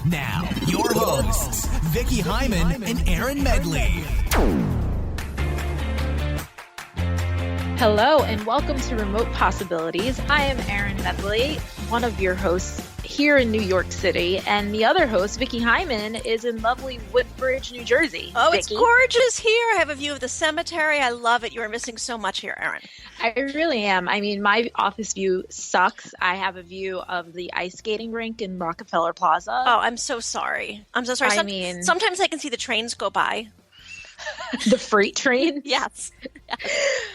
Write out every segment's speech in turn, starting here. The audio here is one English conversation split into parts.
Now, your hosts, Vicki Hyman and Erin Medley. Hello, and welcome to Remote Possibilities. I am Erin Medley, one of your hosts here in New York City, and the other host, Vicki Hyman, is in lovely Woodbridge, New Jersey. Oh, Vicki? It's gorgeous here. I have a view of the cemetery. I love it. You are missing so much here, Erin. I really am. I mean, my office view sucks. I have a view of the ice skating rink in Rockefeller Plaza. Oh, I'm so sorry. I'm so sorry. Sometimes I can see the trains go by. The freight train? Yes.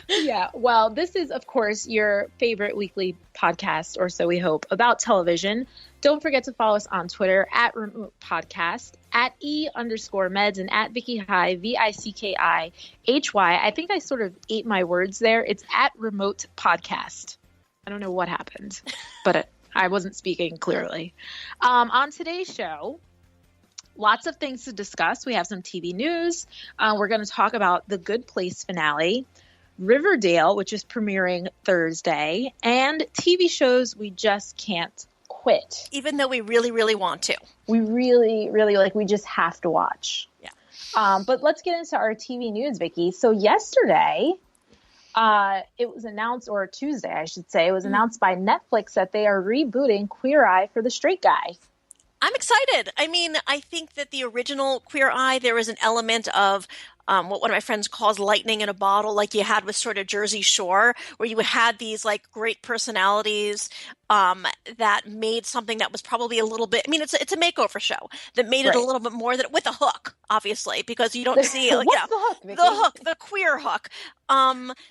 Yeah. Well, this is, of course, your favorite weekly podcast, or so we hope, about television. Don't forget to follow us on Twitter at Remote Podcast, at @E_meds, and at Vicki High, VICKIHY. I think I sort of ate my words there. It's at Remote Podcast. I don't know what happened, but I wasn't speaking clearly. On today's show, lots of things to discuss. We have some TV news. We're going to talk about The Good Place finale, Riverdale, which is premiering Thursday, and TV shows we just can't quit. Even though we really, really want to. We really, really we just have to watch. Yeah. But let's get into our TV news, Vicki. So yesterday, it was announced, or Tuesday, I should say, it was announced by Netflix that they are rebooting Queer Eye for the Straight Guy. I'm excited. I mean, I think that the original Queer Eye, there was an element of what one of my friends calls lightning in a bottle, like you had with sort of Jersey Shore, where you had these like great personalities that made something that was probably a little bit, I mean, it's a makeover show that made it a little bit more than, with a hook, obviously, because you don't see What's the hook, Vicki? The hook, the queer hook.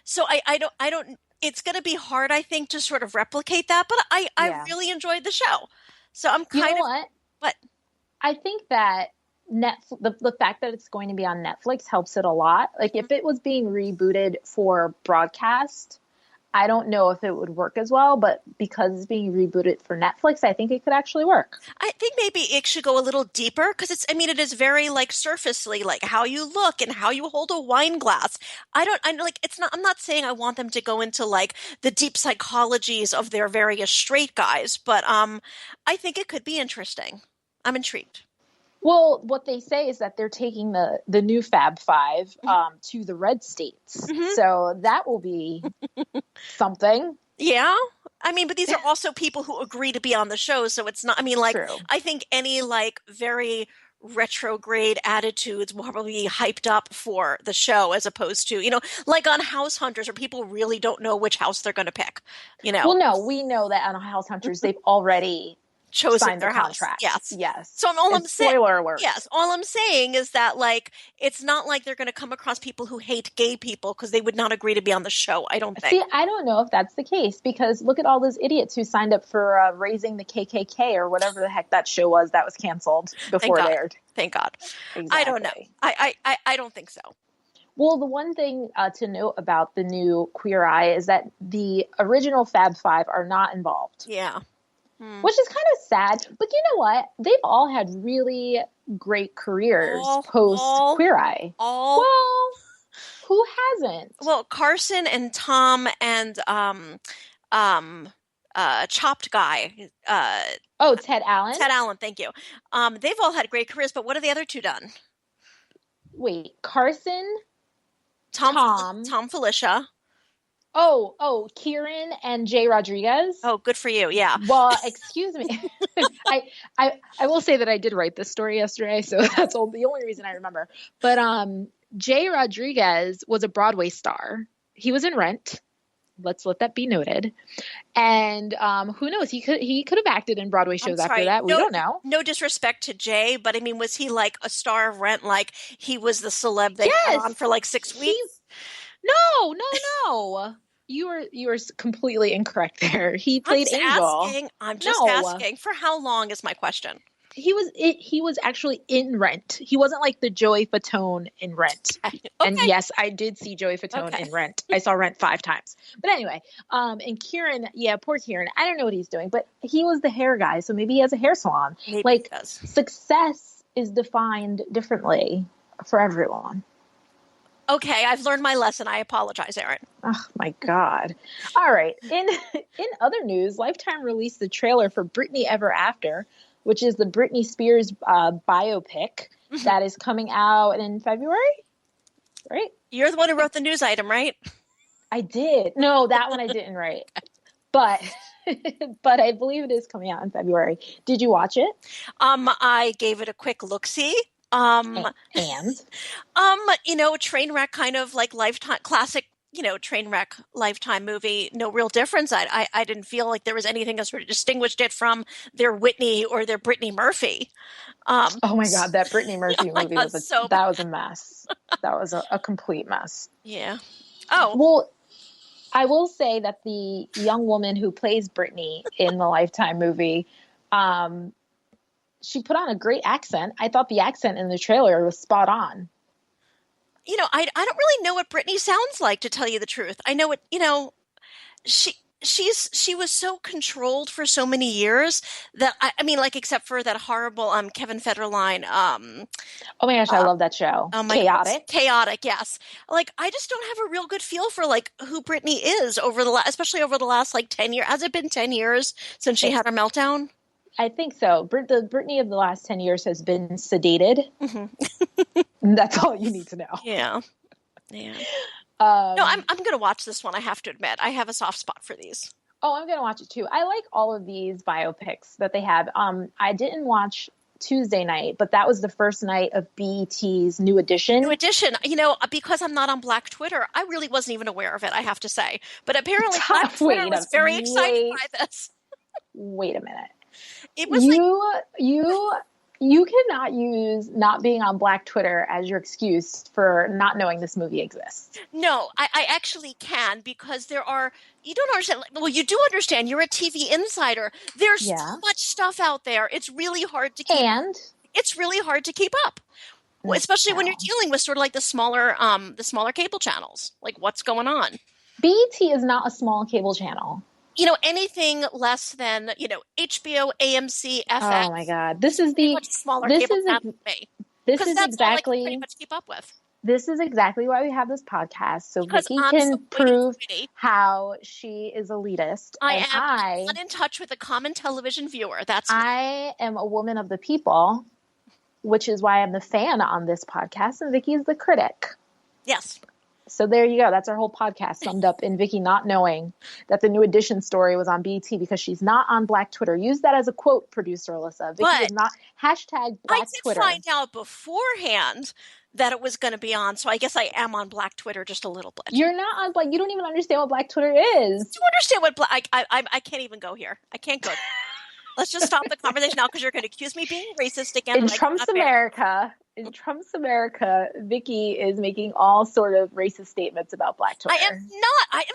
So I don't, it's going to be hard, I think, to sort of replicate that, but I really enjoyed the show. So I'm kind of, what? I think that the fact that it's going to be on Netflix helps it a lot. Like if it was being rebooted for broadcast, I don't know if it would work as well, but because it's being rebooted for Netflix, I think it could actually work. I think maybe it should go a little deeper because it is very like surfacely, like how you look and how you hold a wine glass. I'm not saying I want them to go into like the deep psychologies of their various straight guys, but I think it could be interesting. I'm intrigued. Well, what they say is that they're taking the new Fab Five to the red states. Mm-hmm. So that will be something. Yeah. I mean, but these are also people who agree to be on the show. So it's not, I mean, like, true. I think any like very retrograde attitudes will probably be hyped up for the show as opposed to, like on House Hunters where people really don't know which house they're going to pick, Well, no, we know that on House Hunters, they've already chosen their contract. Yes. So spoiler alert. Yes. All I'm saying is that like it's not like they're going to come across people who hate gay people because they would not agree to be on the show. I don't think. See, I don't know if that's the case because look at all those idiots who signed up for Raising the KKK or whatever the heck that show was that was canceled before it aired. Thank God. Exactly. I don't know. I don't think so. Well, the one thing to note about the new Queer Eye is that the original Fab Five are not involved. Yeah. Which is kind of sad. But you know what? They've all had really great careers post Queer Eye. Well, who hasn't? Well, Carson and Tom and Chopped Guy. Ted Allen? Ted Allen, thank you. They've all had great careers, but what have the other two done? Wait, Carson? Tom Felicia. Oh, Kieran and Jay Rodriguez. Oh, good for you. Yeah. Well, excuse me. I will say that I did write this story yesterday, so that's the only reason I remember. But Jay Rodriguez was a Broadway star. He was in Rent. Let's let that be noted. And who knows? He could have acted in Broadway shows after that. We don't know. No disrespect to Jay, but I mean, was he like a star of Rent? Like he was the celeb that went on for like 6 weeks? No. You were completely incorrect there. He played Angel. I'm just asking. For how long is my question? He was actually in Rent. He wasn't like the Joey Fatone in Rent. Okay. And yes, I did see Joey Fatone in Rent. I saw Rent 5 times. But anyway, and Kieran, poor Kieran. I don't know what he's doing, but he was the hair guy, so maybe he has a hair salon. Maybe he does. Success is defined differently for everyone. Okay, I've learned my lesson. I apologize, Erin. Oh, my God. All right. In other news, Lifetime released the trailer for Brittany Ever After, which is the Britney Spears biopic that is coming out in February, right? You're the one who wrote the news item, right? I did. No, that one I didn't write. But but I believe it is coming out in February. Did you watch it? I gave it a quick look-see. And Train wreck kind of like Lifetime classic, train wreck Lifetime movie. No real difference. I didn't feel like there was anything that sort of distinguished it from their Whitney or their Brittany Murphy. Oh my God, that Brittany Murphy movie was a mess. That was a complete mess. Yeah. Oh. Well, I will say that the young woman who plays Brittany in the Lifetime movie, she put on a great accent. I thought the accent in the trailer was spot on. I don't really know what Brittany sounds like, to tell you the truth. I know she was so controlled for so many years that I mean, like, except for that horrible Kevin Federline. Oh my gosh, I love that show. Chaotic, yes. Like, I just don't have a real good feel for like who Brittany is especially over the last like 10 years. Has it been 10 years since she had her meltdown? I think so. The Brittany of the last 10 years has been sedated. Mm-hmm. That's all you need to know. Yeah. No, I'm going to watch this one. I have to admit, I have a soft spot for these. Oh, I'm going to watch it too. I like all of these biopics that they have. I didn't watch Tuesday Night, but that was the first night of BET's New Edition. Because I'm not on Black Twitter, I really wasn't even aware of it, I have to say. But apparently Black Twitter was very excited by this. Wait a minute. It was you cannot use not being on Black Twitter as your excuse for not knowing this movie exists. No, I actually can, because you don't understand. Well, you do understand. You're a TV insider. There's so much stuff out there. It's really hard to keep up, especially when you're dealing with sort of like the smaller cable channels. Like, what's going on? BET is not a small cable channel. Anything less than, HBO, AMC, FX. Oh my God. This is the smaller cable channel. This is exactly all I can pretty much keep up with. This is exactly why we have this podcast, so Vicki can prove how she is elitist. I am not in touch with a common television viewer. I am a woman of the people, which is why I'm the fan on this podcast, and Vicki is the critic. Yes. So there you go. That's our whole podcast summed up in Vicki not knowing that the New Edition story was on BET because she's not on Black Twitter. Use that as a quote, producer Alyssa. Vicki is not #Black Twitter. I did find out beforehand that it was going to be on, so I guess I am on Black Twitter just a little bit. You're not on Black. You don't even understand what Black Twitter is. Do you understand what Black? I can't even go here. I can't go. Let's just stop the conversation now, because you're going to accuse me of being racist again. In Trump's America, Vicki is making all sort of racist statements about Black Twitter. I am not.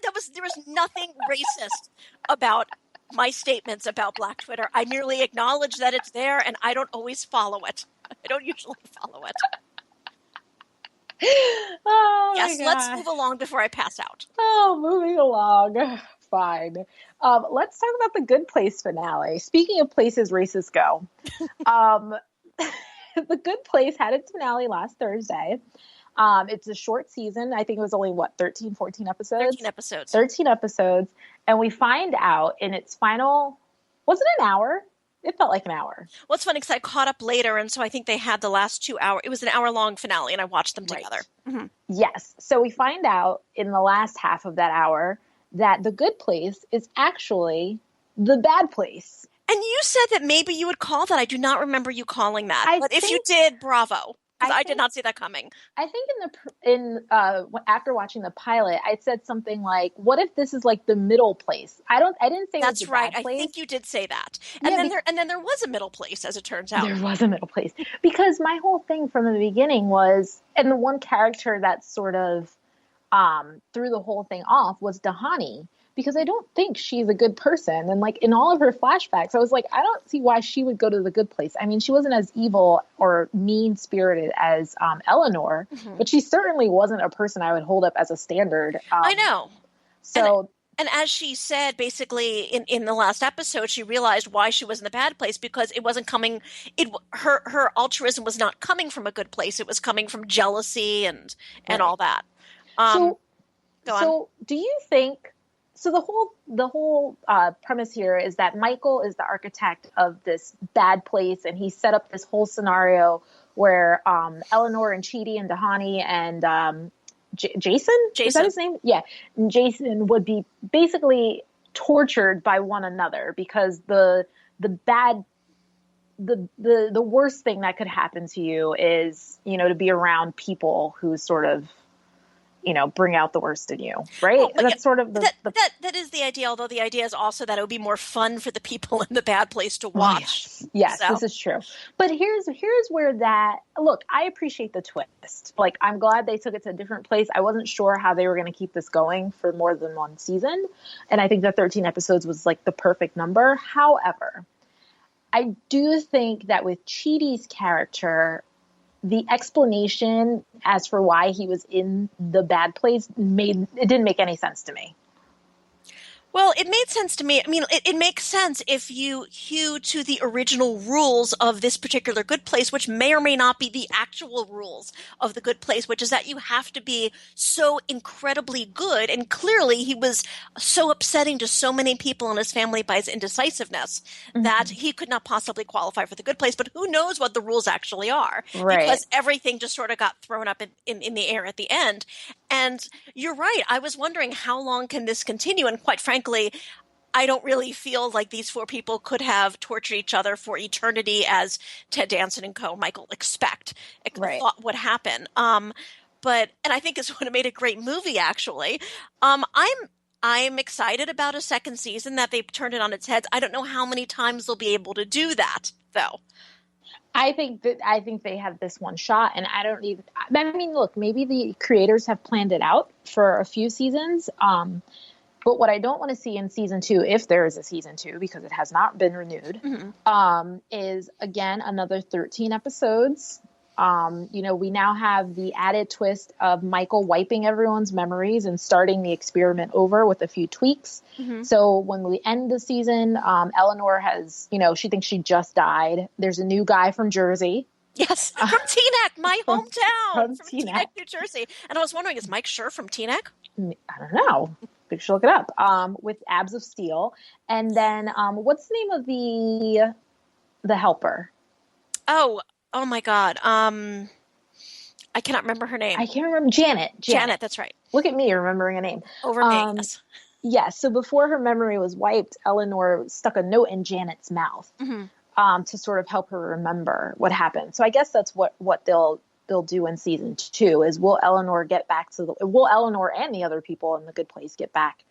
There was nothing racist about my statements about Black Twitter. I merely acknowledge that it's there, and I don't always follow it. I don't usually follow it. Oh, yes, let's move along before I pass out. Oh, moving along. Fine. Let's talk about the Good Place finale. Speaking of places racists go, The Good Place had its finale last Thursday. It's a short season. I think it was only, 13, 14 episodes? 13 episodes. And we find out in its final, was it an hour? It felt like an hour. Well, it's funny because I caught up later, and so I think they had the last 2 hours. It was an hour-long finale, and I watched them together. Right. Mm-hmm. Yes. So we find out in the last half of that hour that The Good Place is actually the bad place. And you said that maybe you would call that. I do not remember you calling that. But if you did, bravo. I did not see that coming. I think after watching the pilot, I said something like, "What if this is like the middle place?" I didn't say that's it was right. bad place. I think you did say that. And then there was a middle place, as it turns out. There was a middle place, because my whole thing from the beginning was, and the one character that sort of threw the whole thing off was Dahani. Because I don't think she's a good person. And like in all of her flashbacks, I was like, I don't see why she would go to the good place. I mean, she wasn't as evil or mean-spirited as Eleanor, but she certainly wasn't a person I would hold up as a standard. I know. So, and as she said, basically in the last episode, she realized why she was in the bad place, because it wasn't coming. Her altruism was not coming from a good place. It was coming from jealousy and all that. So do you think? So the whole premise here is that Michael is the architect of this bad place, and he set up this whole scenario where Eleanor and Chidi and Dahani and Jason, is that his name? Yeah, and Jason would be basically tortured by one another because the worst thing that could happen to you is, to be around people who sort of, bring out the worst in you, right? Well, That's sort of that is the idea, although the idea is also that it would be more fun for the people in the bad place to watch. Yes, this is true. But here's where look, I appreciate the twist. Like, I'm glad they took it to a different place. I wasn't sure how they were going to keep this going for more than one season. And I think that 13 episodes was like the perfect number. However, I do think that with Chidi's character, the explanation as for why he was in the bad place didn't make any sense to me. Well, it made sense to me. I mean, it makes sense if you hew to the original rules of this particular good place, which may or may not be the actual rules of the good place, which is that you have to be so incredibly good. And clearly he was so upsetting to so many people in his family by his indecisiveness that he could not possibly qualify for the good place. But who knows what the rules actually are? Right. Because everything just sort of got thrown up in the air at the end. And you're right. I was wondering, how long can this continue? And quite frankly, I don't really feel like these four people could have tortured each other for eternity, as Ted Danson and Michael thought would happen. And I think it's would have made a great movie, actually. I'm excited about a second season, that they've turned it on its head. I don't know how many times they'll be able to do that, though. I think they have this one shot, and look, maybe the creators have planned it out for a few seasons. But what I don't want to see in season 2, if there is a season 2, because it has not been renewed, is again another 13 episodes. We now have the added twist of Michael wiping everyone's memories and starting the experiment over with a few tweaks. So when we end the season, Eleanor has, she thinks she just died. There's a new guy from Jersey. Yes, from Teaneck, my hometown, from Teaneck, New Jersey. And I was wondering, is Mike Schur from Teaneck? I don't know. We should look it up. With abs of steel. And then what's the name of the helper? Oh my God. I cannot remember her name. I can't remember. Janet, that's right. Look at me remembering a name. Over me, yes. Yes. So before her memory was wiped, Eleanor stuck a note in Janet's mouth to sort of help her remember what happened. So I guess that's what they'll do in season 2 is will Eleanor and the other people in the good place get back?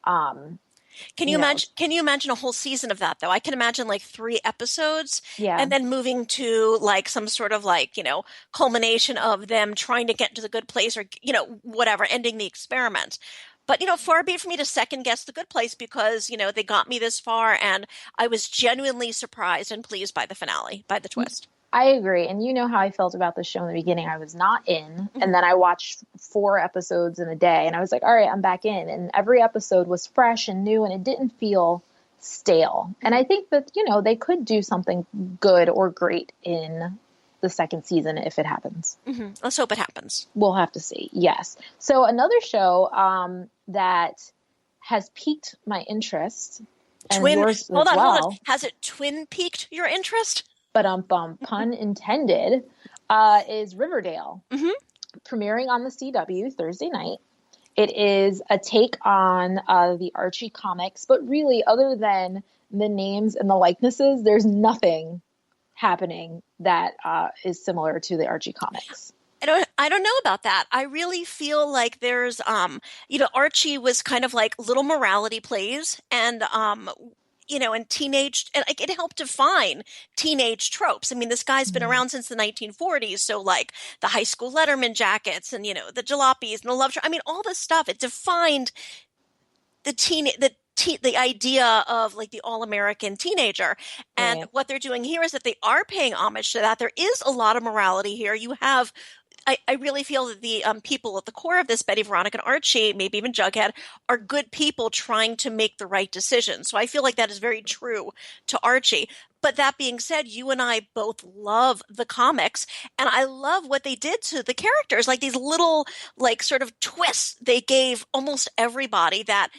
Can you imagine a whole season of that, though? I can imagine like 3 episodes and then moving to like some sort of like, culmination of them trying to get to the good place or, whatever, ending the experiment. But, far be it for me to second guess the good place because, they got me this far and I was genuinely surprised and pleased by the finale, by the twist. I agree. And you know how I felt about the show in the beginning. I was not in. And then I watched 4 episodes in a day and I was like, all right, I'm back in. And every episode was fresh and new and it didn't feel stale. And I think that, they could do something good or great in the second season if it happens. Let's hope it happens. We'll have to see. Yes. So another show that has piqued my interest. And yours hold as on. Has it twin piqued your interest? But pun intended, is Riverdale, premiering on the CW Thursday night. It is a take on the Archie comics, but really, other than the names and the likenesses, there's nothing happening that is similar to the Archie comics. I don't know about that. I really feel like there's, Archie was kind of like little morality plays and, and teenage, and like it helped define teenage tropes. I mean, this guy's been around since the 1940s. So like the high school Letterman jackets and, the jalopies and the love, all this stuff, it defined the idea of like the all-American teenager. And what they're doing here is that they are paying homage to that. There is a lot of morality here. You have, I really feel that the people at the core of this, Betty, Veronica, and Archie, maybe even Jughead, are good people trying to make the right decision. So I feel like that is very true to Archie. But that being said, you and I both love the comics, and I love what they did to the characters, like these little, like, sort of twists they gave almost everybody that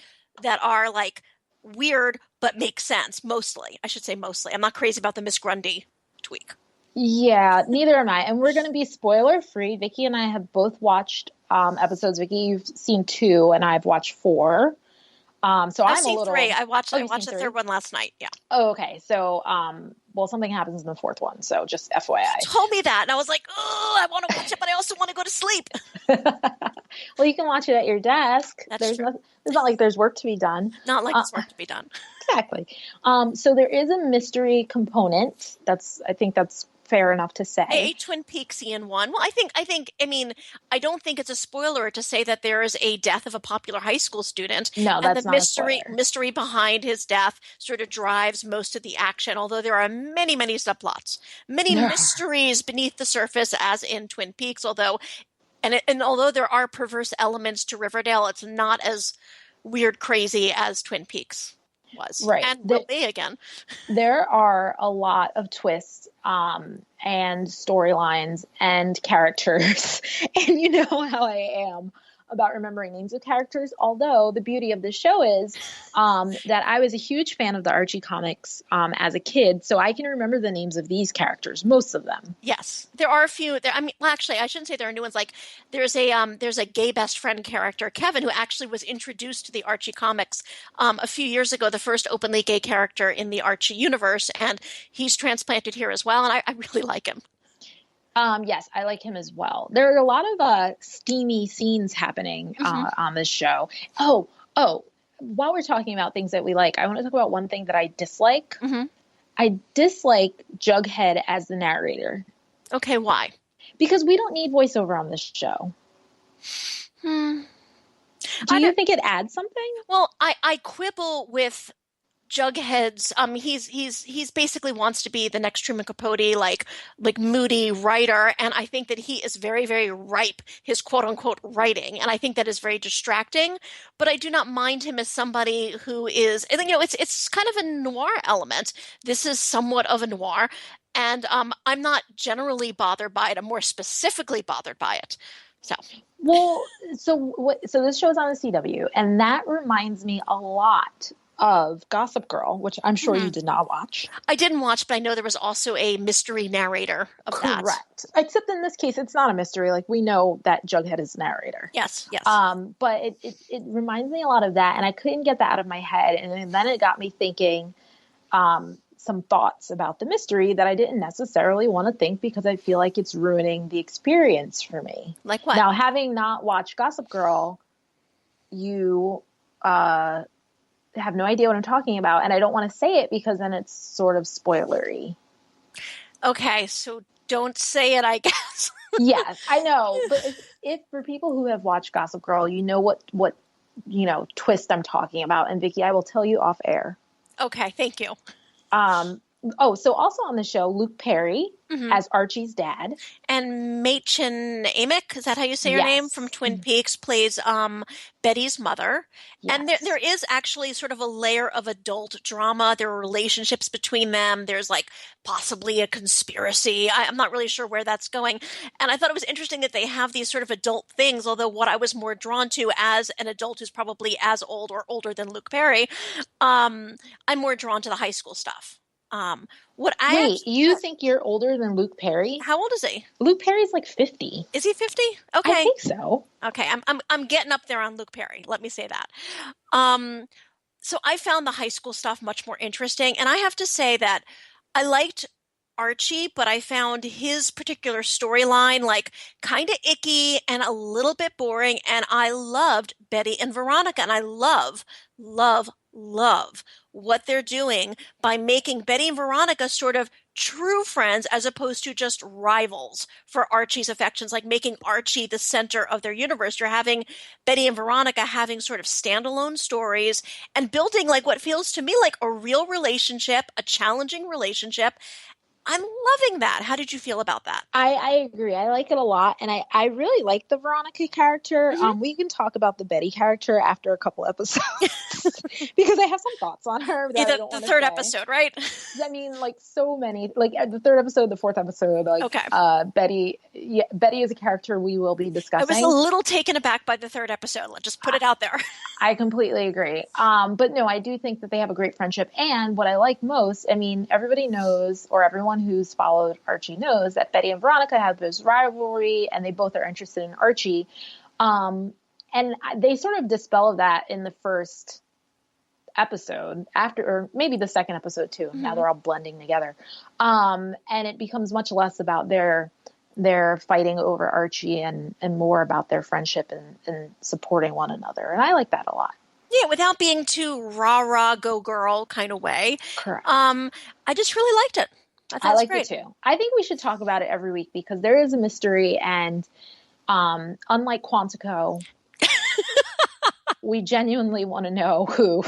that are like weird but make sense. Mostly, I should say mostly. I'm not crazy about the Miss Grundy tweak. Yeah, neither am I. And we're going to be spoiler free. Vicky and I have both watched episodes. Vicky, you've seen 2, and I've watched 4. So I've I'm a seen little. 3. I watched You've seen the 3? third one last night. Yeah. Oh, okay. So, well, something happens in the 4th one. So just FYI. You told me that, and I was like, oh, I want to watch it, but I also want to go to sleep. Well, you can watch it at your desk. That's true. It's not like there's work to be done. Not like it's work to be done. Exactly. So there is a mystery component. I think that's fair enough to say. A Twin Peaksian one. Well, I mean, I don't think it's a spoiler to say that there is a death of a popular high school student. No, that's not a spoiler. Mystery behind his death sort of drives most of the action, although there are many, many subplots, many mysteries beneath the surface, as in Twin Peaks, although there are perverse elements to Riverdale, it's not as weird crazy as Twin Peaks was. Right. And will be again. There are a lot of twists and storylines and characters. And you know how I am about remembering names of characters. Although the beauty of the show is that I was a huge fan of the Archie comics as a kid. So I can remember the names of these characters, most of them. Yes, there are a few. Actually, I shouldn't say there are new ones. Like there's a gay best friend character, Kevin, who actually was introduced to the Archie comics a few years ago, the first openly gay character in the Archie universe, and he's transplanted here as well, and I really like him. Yes, I like him as well. There are a lot of steamy scenes happening on this show. Oh, while we're talking about things that we like, I want to talk about one thing that I dislike. Mm-hmm. I dislike Jughead as the narrator. Okay, why? Because we don't need voiceover on this show. Do you think it adds something? Well, I quibble with Jughead's. He's basically wants to be the next Truman Capote, like moody writer, and I think that he is very, very ripe, his quote unquote writing, and I think that is very distracting. But I do not mind him as somebody who is, it's kind of a noir element. This is somewhat of a noir, and I'm not generally bothered by it. I'm more specifically bothered by it. So this show is on the CW, and that reminds me a lot of Gossip Girl, which I'm sure you did not watch. I didn't watch, but I know there was also a mystery narrator of that. Correct. Except in this case, it's not a mystery. Like, we know that Jughead is the narrator. Yes. But it reminds me a lot of that, and I couldn't get that out of my head. And then it got me thinking some thoughts about the mystery that I didn't necessarily want to think because I feel like it's ruining the experience for me. Like what? Now, having not watched Gossip Girl, you have no idea what I'm talking about, and I don't want to say it because then it's sort of spoilery. Okay, so don't say it, I guess. Yes, I know, but if for people who have watched Gossip Girl, you know what twist I'm talking about, and Vicky, I will tell you off air. Okay, thank you. So also on the show, Luke Perry as Archie's dad. And Machen Amick, is that how you say her name? From Twin Peaks, plays Betty's mother. Yes. And there is actually sort of a layer of adult drama. There are relationships between them. There's like possibly a conspiracy. I'm not really sure where that's going. And I thought it was interesting that they have these sort of adult things, although what I was more drawn to as an adult who's probably as old or older than Luke Perry, I'm more drawn to the high school stuff. You think you're older than Luke Perry? How old is he? Luke Perry's like 50. Is he 50? Okay. I think so. Okay, I'm getting up there on Luke Perry. Let me say that. So I found the high school stuff much more interesting, and I have to say that I liked Archie, but I found his particular storyline like kind of icky and a little bit boring, and I loved Betty and Veronica, and I love what they're doing by making Betty and Veronica sort of true friends as opposed to just rivals for Archie's affections, like making Archie the center of their universe. You're having Betty and Veronica having sort of standalone stories and building like what feels to me like a real relationship, a challenging relationship. I'm loving that. How did you feel about that? I agree. I like it a lot. And I really like the Veronica character. Mm-hmm. We can talk about the Betty character after a couple episodes because I have some thoughts on her that I don't The want to third say. episode, right? I mean, like so many, like the third episode, the fourth episode, like Okay. Betty. Yeah, Betty is a character we will be I discussing. was a little taken aback by the third episode. Let's just put it out there. I completely agree. But no, I do think that they have a great friendship. And what I like most, I mean, everybody knows, or everyone who's followed Archie knows that Betty and Veronica have this rivalry and they both are interested in Archie. And they sort of dispel that in the first episode after, or maybe the second episode too. Mm-hmm. Now they're all blending together. And it becomes much less about their fighting over Archie and more about their friendship and supporting one another. And I like that a lot. Yeah, without being too rah-rah, go girl kind of way. Correct. I just really liked it. I liked great. it too. I think we should talk about it every week because there is a mystery, and unlike Quantico, we genuinely want to know who.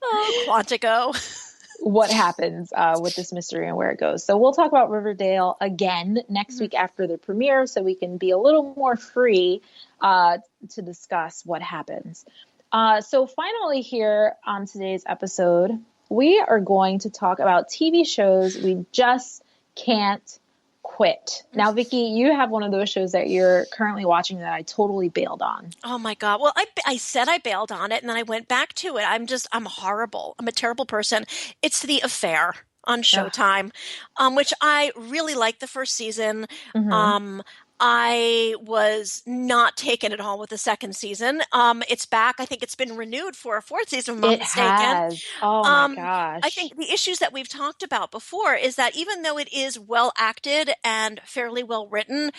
Oh, Quantico. What happens with this mystery and where it goes. So we'll talk about Riverdale again next week after the premiere so we can be a little more free to discuss what happens. So finally here on today's episode, we are going to talk about TV shows we just can't quit. Now, Vicki, you have one of those shows that you're currently watching that I totally bailed on. Oh my God. Well, I said I bailed on it and then I went back to it. I'm horrible. I'm a terrible person. It's The Affair on Showtime, which I really liked the first season. Mm-hmm. I was not taken at all with the second season. It's back. I think it's been renewed for a fourth season, if I'm not mistaken. Has. Oh my gosh. I think the issues that we've talked about before is that even though it is well acted and fairly well written,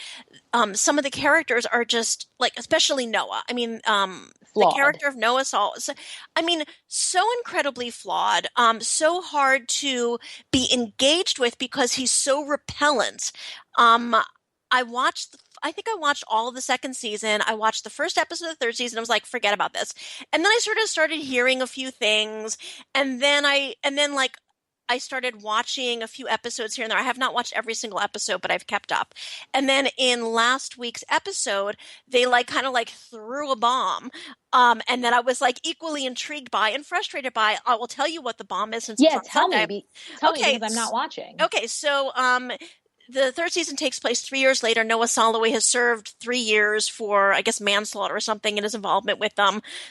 some of the characters are just like, especially Noah. I mean, the character of Noah Saul, so incredibly flawed, so hard to be engaged with because he's so repellent. I think I watched all of the second season. I watched the first episode of the third season. I was like, forget about this. And then I sort of started hearing a few things. And then I started watching a few episodes here and there. I have not watched every single episode, but I've kept up. And then in last week's episode, they kind of threw a bomb. And then I was equally intrigued by and frustrated by. I will tell you what the bomb is since it's on Sunday. Tell me because I'm not watching. Okay, so the third season takes place 3 years later. Noah Soloway has served 3 years for, I guess, manslaughter or something in his involvement with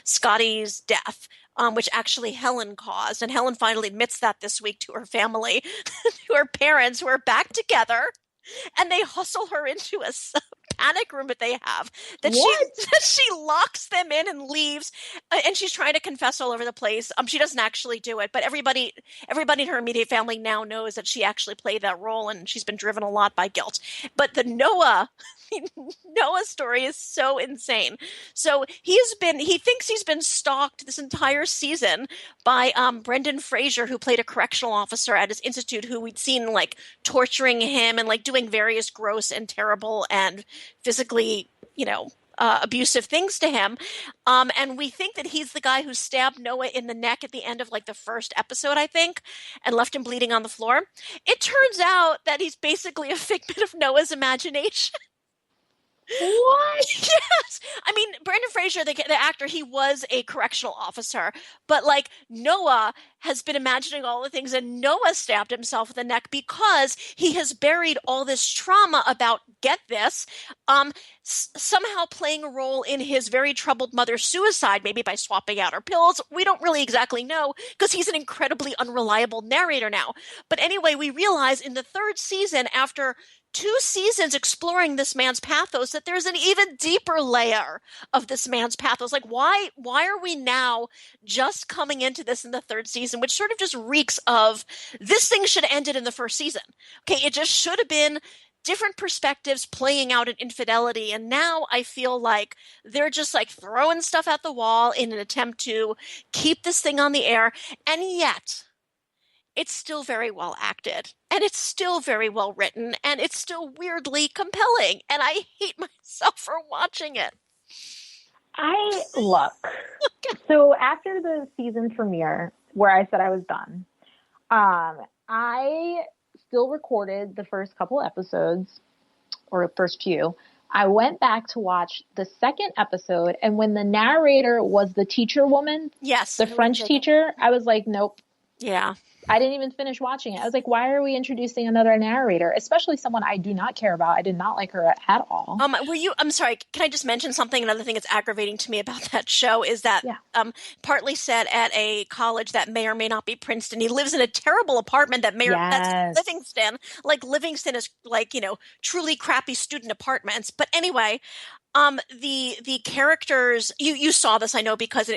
Scotty's death, which actually Helen caused. And Helen finally admits that this week to her family, to her parents, who are back together. And they hustle her into a panic room that they have that she locks them in and leaves, and she's trying to confess all over the place. She doesn't actually do it, but everybody in her immediate family now knows that she actually played that role, and she's been driven a lot by guilt. But the Noah story is so insane. So he thinks he's been stalked this entire season by Brendan Fraser, who played a correctional officer at his institute, who we'd seen torturing him and doing various gross and terrible and physically, abusive things to him. And we think that he's the guy who stabbed Noah in the neck at the end of the first episode, I think, and left him bleeding on the floor. It turns out that he's basically a figment of Noah's imagination. What? Yes. I mean, Brendan Fraser, the actor, he was a correctional officer, but Noah has been imagining all the things, and Noah stabbed himself in the neck because he has buried all this trauma about, get this, somehow playing a role in his very troubled mother's suicide, maybe by swapping out her pills. We don't really exactly know because he's an incredibly unreliable narrator now. But anyway, we realize in the third season, after 2 seasons exploring this man's pathos, that there's an even deeper layer of this man's pathos. Why are we now just coming into this in the third season, which sort of just reeks of this thing should have ended in the first season. Okay, it just should have been different perspectives playing out an infidelity. And now I feel like they're just throwing stuff at the wall in an attempt to keep this thing on the air. And yet it's still very well acted, and it's still very well written, and it's still weirdly compelling. And I hate myself for watching it. So after the season premiere, where I said I was done, I still recorded the first couple episodes, or first few. I went back to watch the second episode, and when the narrator was the teacher woman, Yes. the French teacher, I was like, nope. Yeah. I didn't even finish watching it. I was like, why are we introducing another narrator, especially someone I do not care about? I did not like her at all. I'm sorry, can I just mention something? Another thing that's aggravating to me about that show is that partly set at a college that may or may not be Princeton. He lives in a terrible apartment that that's Livingston. Like Livingston is like, truly crappy student apartments. But anyway, the characters, you saw this, I know, because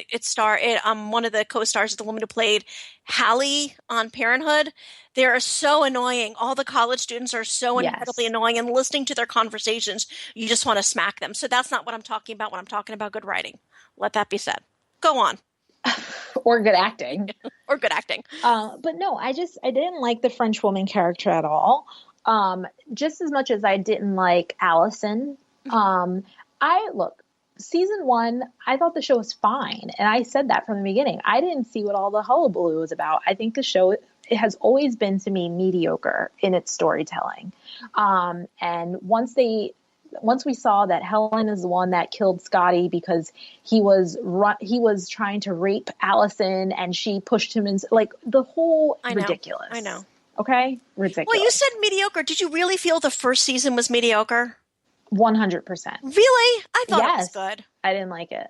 one of the co-stars is the woman who played Hallie on Parenthood. They are so annoying. All the college students are so incredibly annoying, and listening to their conversations, you just want to smack them. So that's not what I'm talking about when I'm talking about good writing. Let that be said. Go on. Or good acting. Or good acting. But no, I didn't like the French woman character at all. Just as much as I didn't like Allison. Season 1, I thought the show was fine. And I said that from the beginning. I didn't see what all the hullabaloo was about. I think the show, it has always been to me mediocre in its storytelling. And once we saw that Helen is the one that killed Scotty because he was trying to rape Allison and she pushed him in, like the whole ridiculous. I know. Okay? Ridiculous. Well, you said mediocre. Did you really feel the first season was mediocre? 100%. Really? I thought it was good. I didn't like it.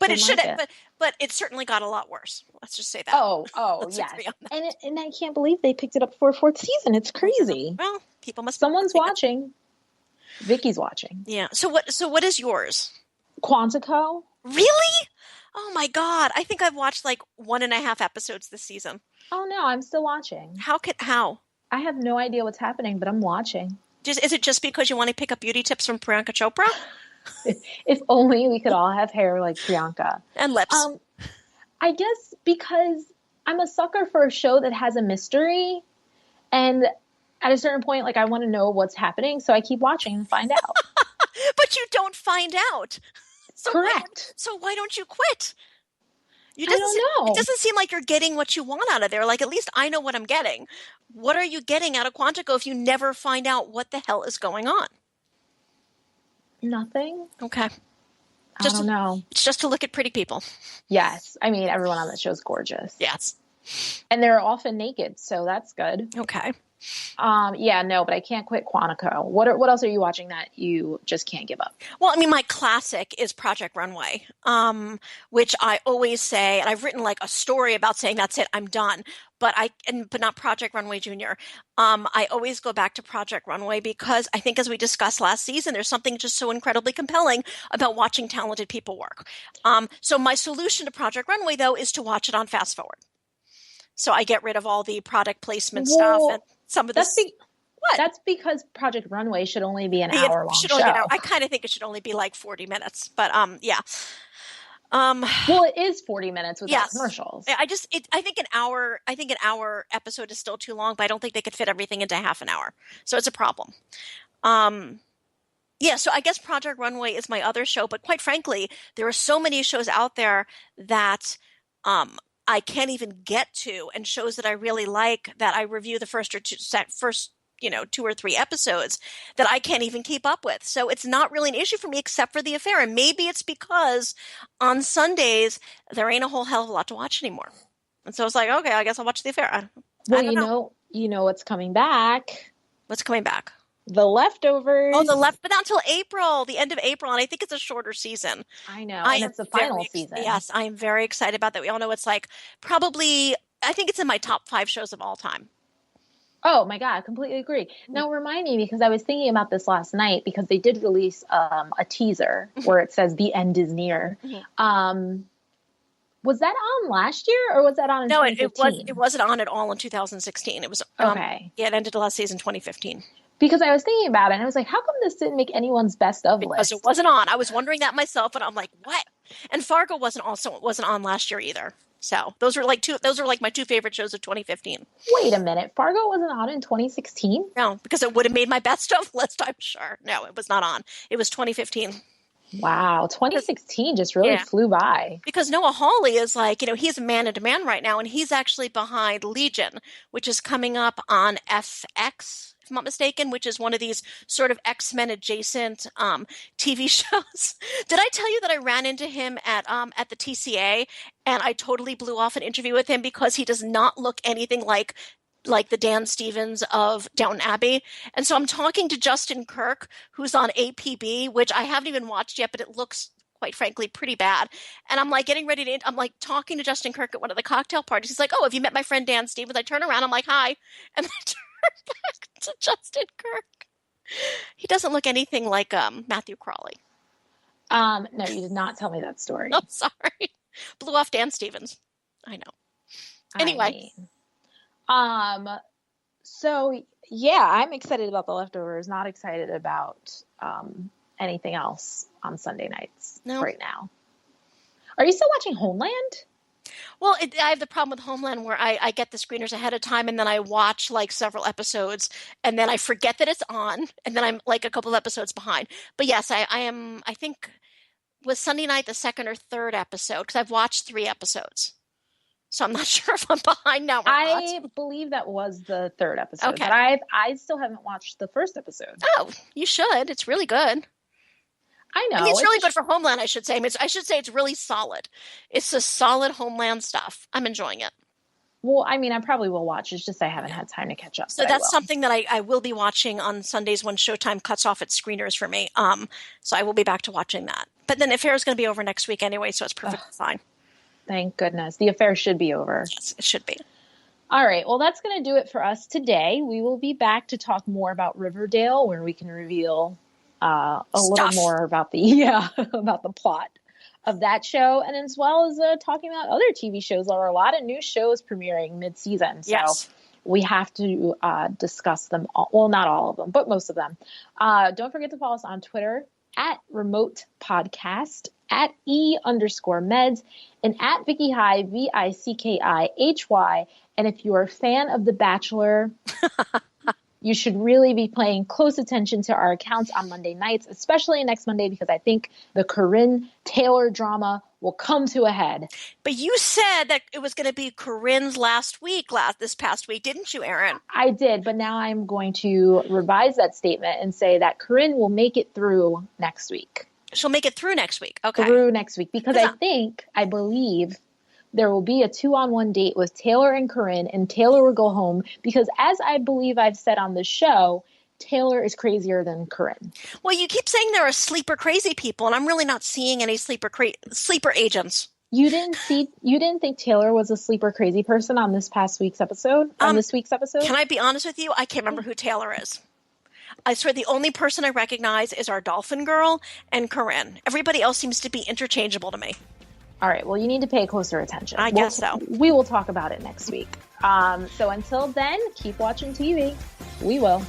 But it should have. But it certainly got a lot worse. Let's just say that. Oh, yes. And I can't believe they picked it up for a 4th season. It's crazy. Well, people must. Someone's watching. Vicky's watching. Yeah. So what is yours? Quantico. Really? Oh my God! I think I've watched like 1.5 episodes this season. Oh no, I'm still watching. How? I have no idea what's happening, but I'm watching. Is it just because you want to pick up beauty tips from Priyanka Chopra? If only we could all have hair like Priyanka. And lips. I guess because I'm a sucker for a show that has a mystery. And at a certain point, like, I want to know what's happening. So I keep watching and find out. But you don't find out. So correct. Why don't you quit? I don't know. It doesn't seem like you're getting what you want out of there. Like, at least I know what I'm getting. What are you getting out of Quantico if you never find out what the hell is going on? Nothing. Okay. I don't know. It's just to look at pretty people. Yes. I mean, everyone on that show is gorgeous. Yes. And they're often naked, so that's good. Okay. But I can't quit Quantico. What else are you watching that you just can't give up? Well, I mean, my classic is Project Runway, which I always say, and I've written like a story about saying that's it, I'm done. But not Project Runway Junior. I always go back to Project Runway because I think, as we discussed last season, there's something just so incredibly compelling about watching talented people work. So my solution to Project Runway, though, is to watch it on fast forward. So I get rid of all the product placement stuff and some of this. What? That's because Project Runway should only be an hour-long show. I kind of think it should only be like 40 minutes, but yeah. Well, it is 40 minutes without commercials. I think an hour episode is still too long, but I don't think they could fit everything into half an hour. So it's a problem. So I guess Project Runway is my other show, but quite frankly, there are so many shows out there that I can't even get to, and shows that I really like that I review the first 2 or 3 episodes that I can't even keep up with. So it's not really an issue for me except for The Affair. And maybe it's because on Sundays, there ain't a whole hell of a lot to watch anymore. And so it's like, okay, I guess I'll watch The Affair. I don't know. You know what's coming back. What's coming back? The Leftovers. Oh, but not until April, the end of April. And I think it's a shorter season. I know. And it's the final season. Yes, I am very excited about that. We all know it's like probably, I think it's in my top 5 shows of all time. Oh my God, I completely agree. Now remind me, because I was thinking about this last night, because they did release a teaser where it says the end is near. Mm-hmm. Was that on last year or was that on in 2015? It wasn't on at all in 2016. It was okay. Yeah, it ended last season 2015. Because I was thinking about it and I was like, how come this didn't make anyone's best of list? Because it wasn't on. I was wondering that myself, and I'm like, what? And Fargo wasn't on last year either. So those are like my 2 favorite shows of 2015. Wait a minute. Fargo wasn't on in 2016? No, because it would have made my best of list, I'm sure. No, it was not on. It was 2015. Wow. 2016 just really flew by. Because Noah Hawley is like, he's man in demand right now, and he's actually behind Legion, which is coming up on FX, if I'm not mistaken, which is one of these sort of X-Men adjacent TV shows. Did I tell you that I ran into him at the TCA, and I totally blew off an interview with him because he does not look anything like the Dan Stevens of Downton Abbey. And so I'm talking to Justin Kirk, who's on APB, which I haven't even watched yet, but it looks, quite frankly, pretty bad. And I'm like I'm like talking to Justin Kirk at one of the cocktail parties. He's like, "Oh, have you met my friend Dan Stevens?" I turn around, I'm like, "Hi." And I turn back to Justin Kirk. He doesn't look anything like Matthew Crawley. No, you did not tell me that story. No, sorry. Blew off Dan Stevens. I know. Anyway. So yeah, I'm excited about The Leftovers, not excited about anything else on Sunday nights right now. Are you still watching Homeland? Well, I have the problem with Homeland where I get the screeners ahead of time, and then I watch like several episodes, and then I forget that it's on, and then I'm like a couple of episodes behind. But yes, I think was Sunday night the second or third episode, because I've watched 3 episodes. So I'm not sure if I'm behind now or not. I believe that was the third episode. Okay. But I still haven't watched the first episode. Oh, you should. It's really good. I know. I mean, it's really good for Homeland, I should say. I should say it's really solid. It's a solid Homeland stuff. I'm enjoying it. Well, I mean, I probably will watch. It's just I haven't had time to catch up. So that's something that I will be watching on Sundays when Showtime cuts off its screeners for me. So I will be back to watching that. But then Affair is going to be over next week anyway, so it's perfectly fine. Thank goodness. The Affair should be over. Yes, it should be. All right. Well, that's going to do it for us today. We will be back to talk more about Riverdale, where we can reveal a little more about about the plot of that show, and as well as talking about other TV shows. There are a lot of new shows premiering mid-season, so we have to discuss them all. Well, not all of them, but most of them. Don't forget to follow us on Twitter at Remote Podcast, at @E_meds, and at Vicki High, VICKIHY. And if you're a fan of The Bachelor, you should really be paying close attention to our accounts on Monday nights, especially next Monday, because I think the Corinne Taylor drama will come to a head. But you said that it was going to be Corinne's this past week, didn't you, Erin? I did, but now I'm going to revise that statement and say that Corinne will make it through next week. She'll make it through next week. Okay. Through next week, because I believe there will be a 2-on-1 date with Taylor and Corinne, and Taylor will go home because, as I believe I've said on the show, Taylor is crazier than Corinne. Well, you keep saying there are sleeper crazy people, and I'm really not seeing any sleeper agents. You didn't think Taylor was a sleeper crazy person on this week's episode? Can I be honest with you? I can't remember who Taylor is. I swear the only person I recognize is our dolphin girl and Corinne. Everybody else seems to be interchangeable to me. All right. Well, you need to pay closer attention. I guess so. We will talk about it next week. So until then, keep watching TV. We will.